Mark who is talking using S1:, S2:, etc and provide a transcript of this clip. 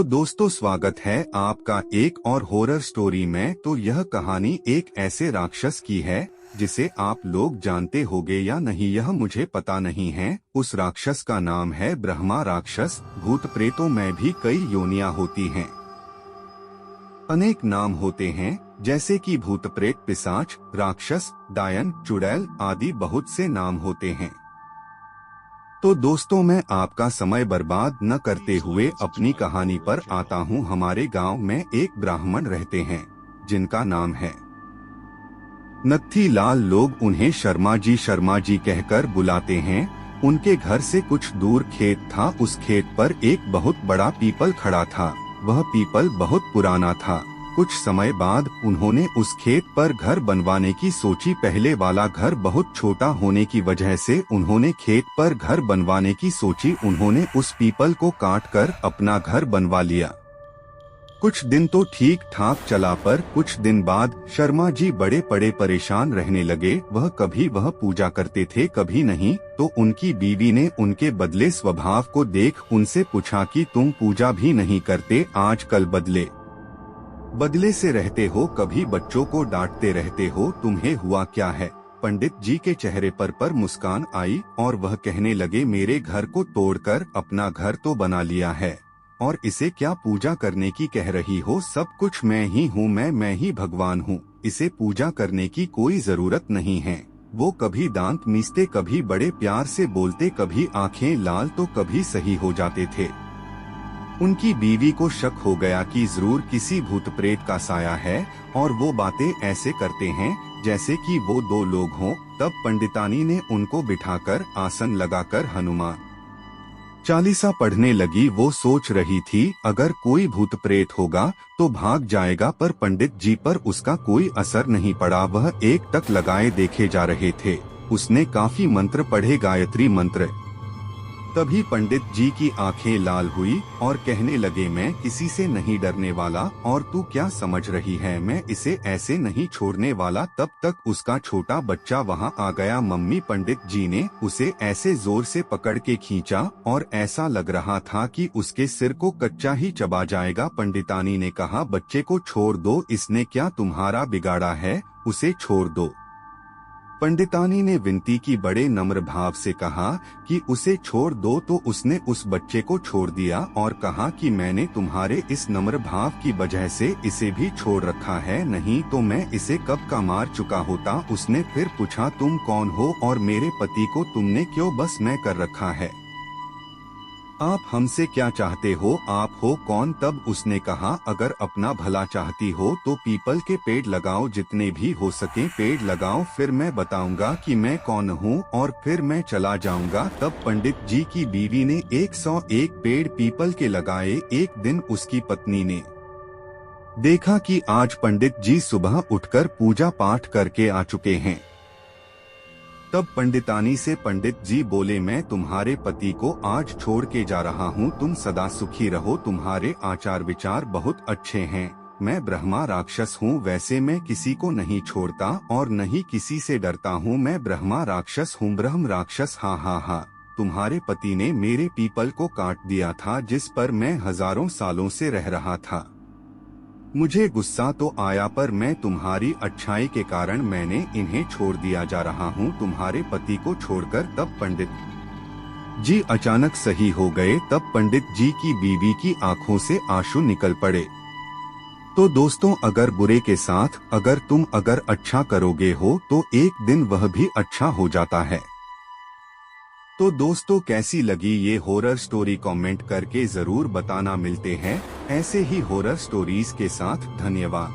S1: तो दोस्तों स्वागत है आपका एक और हॉरर स्टोरी में। तो यह कहानी एक ऐसे राक्षस की है जिसे आप लोग जानते होंगे या नहीं यह मुझे पता नहीं है। उस राक्षस का नाम है ब्रह्मा राक्षस। भूत प्रेतों में भी कई योनियां होती हैं, अनेक नाम होते हैं, जैसे कि भूत प्रेत, पिशाच, राक्षस, डायन, चुड़ैल आदि बहुत से नाम होते हैं। तो दोस्तों मैं आपका समय बर्बाद न करते हुए अपनी कहानी पर आता हूँ। हमारे गांव में एक ब्राह्मण रहते हैं जिनका नाम है नत्थी लाल। लोग उन्हें शर्मा जी कहकर बुलाते हैं। उनके घर से कुछ दूर खेत था। उस खेत पर एक बहुत बड़ा पीपल खड़ा था। वह पीपल बहुत पुराना था। कुछ समय बाद उन्होंने उस खेत पर घर बनवाने की सोची। पहले वाला घर बहुत छोटा होने की वजह से उन्होंने खेत पर घर बनवाने की सोची। उन्होंने उस पीपल को काटकर अपना घर बनवा लिया। कुछ दिन तो ठीक ठाक चला, पर कुछ दिन बाद शर्मा जी बड़े परेशान रहने लगे। कभी वह पूजा करते थे, कभी नहीं। तो उनकी बीवी ने उनके बदले स्वभाव को देख उनसे पूछा कि तुम पूजा भी नहीं करते, आजकल बदले से रहते हो, कभी बच्चों को डांटते रहते हो, तुम्हें हुआ क्या है? पंडित जी के चेहरे पर मुस्कान आई और वह कहने लगे, मेरे घर को तोड़कर अपना घर तो बना लिया है और इसे क्या पूजा करने की कह रही हो? सब कुछ मैं ही हूँ, मैं ही भगवान हूँ। इसे पूजा करने की कोई जरूरत नहीं है। वो कभी दांत मीसते, कभी बड़े प्यार से बोलते, कभी आंखें लाल तो कभी सही हो जाते थे। उनकी बीवी को शक हो गया कि जरूर किसी भूत प्रेत का साया है और वो बातें ऐसे करते हैं जैसे कि वो दो लोग हों। तब पंडितानी ने उनको बिठाकर आसन लगाकर हनुमान चालीसा पढ़ने लगी। वो सोच रही थी अगर कोई भूत प्रेत होगा तो भाग जाएगा, पर पंडित जी पर उसका कोई असर नहीं पड़ा। वह एक टक लगाए देखे जा रहे थे। उसने काफी मंत्र पढ़े, गायत्री मंत्र। तभी पंडित जी की आंखें लाल हुई और कहने लगे, मैं किसी से नहीं डरने वाला और तू क्या समझ रही है, मैं इसे ऐसे नहीं छोड़ने वाला। तब तक उसका छोटा बच्चा वहां आ गया। मम्मी, पंडित जी ने उसे ऐसे जोर से पकड़ के खींचा और ऐसा लग रहा था कि उसके सिर को कच्चा ही चबा जाएगा। पंडितानी ने कहा, बच्चे को छोड़ दो, इसने क्या तुम्हारा बिगाड़ा है, उसे छोड़ दो। पंडितानी ने विनती की, बड़े नम्र भाव से कहा कि उसे छोड़ दो। तो उसने उस बच्चे को छोड़ दिया और कहा कि मैंने तुम्हारे इस नम्र भाव की वजह से इसे भी छोड़ रखा है, नहीं तो मैं इसे कब का मार चुका होता। उसने फिर पूछा, तुम कौन हो और मेरे पति को तुमने क्यों बस में कर रखा है? आप हमसे क्या चाहते हो, आप हो कौन? तब उसने कहा, अगर अपना भला चाहती हो तो पीपल के पेड़ लगाओ, जितने भी हो सके पेड़ लगाओ, फिर मैं बताऊंगा कि मैं कौन हूँ और फिर मैं चला जाऊंगा। तब पंडित जी की बीवी ने 101 पेड़ पीपल के लगाए। एक दिन उसकी पत्नी ने देखा कि आज पंडित जी सुबह उठकर पूजा पाठ करके आ चुके हैं। तब पंडितानी से पंडित जी बोले, मैं तुम्हारे पति को आज छोड़ के जा रहा हूँ, तुम सदा सुखी रहो, तुम्हारे आचार विचार बहुत अच्छे हैं। मैं ब्रह्मा राक्षस हूँ, वैसे मैं किसी को नहीं छोड़ता और नहीं किसी से डरता हूँ। मैं ब्रह्मा राक्षस हूँ, ब्रह्म राक्षस। हाँ, तुम्हारे पति ने मेरे पीपल को काट दिया था जिस पर मैं हजारों सालों से रह रहा था। मुझे गुस्सा तो आया, पर मैं तुम्हारी अच्छाई के कारण मैंने इन्हें छोड़ दिया जा रहा हूँ, तुम्हारे पति को छोड़कर। तब पंडित जी अचानक सही हो गए। तब पंडित जी की बीवी की आंखों से आंसू निकल पड़े। तो दोस्तों, अगर बुरे के साथ तुम अच्छा करोगे हो तो एक दिन वह भी अच्छा हो जाता है। तो दोस्तों, कैसी लगी ये हॉरर स्टोरी कमेंट करके जरूर बताना। मिलते हैं ऐसे ही हॉरर स्टोरीज के साथ। धन्यवाद।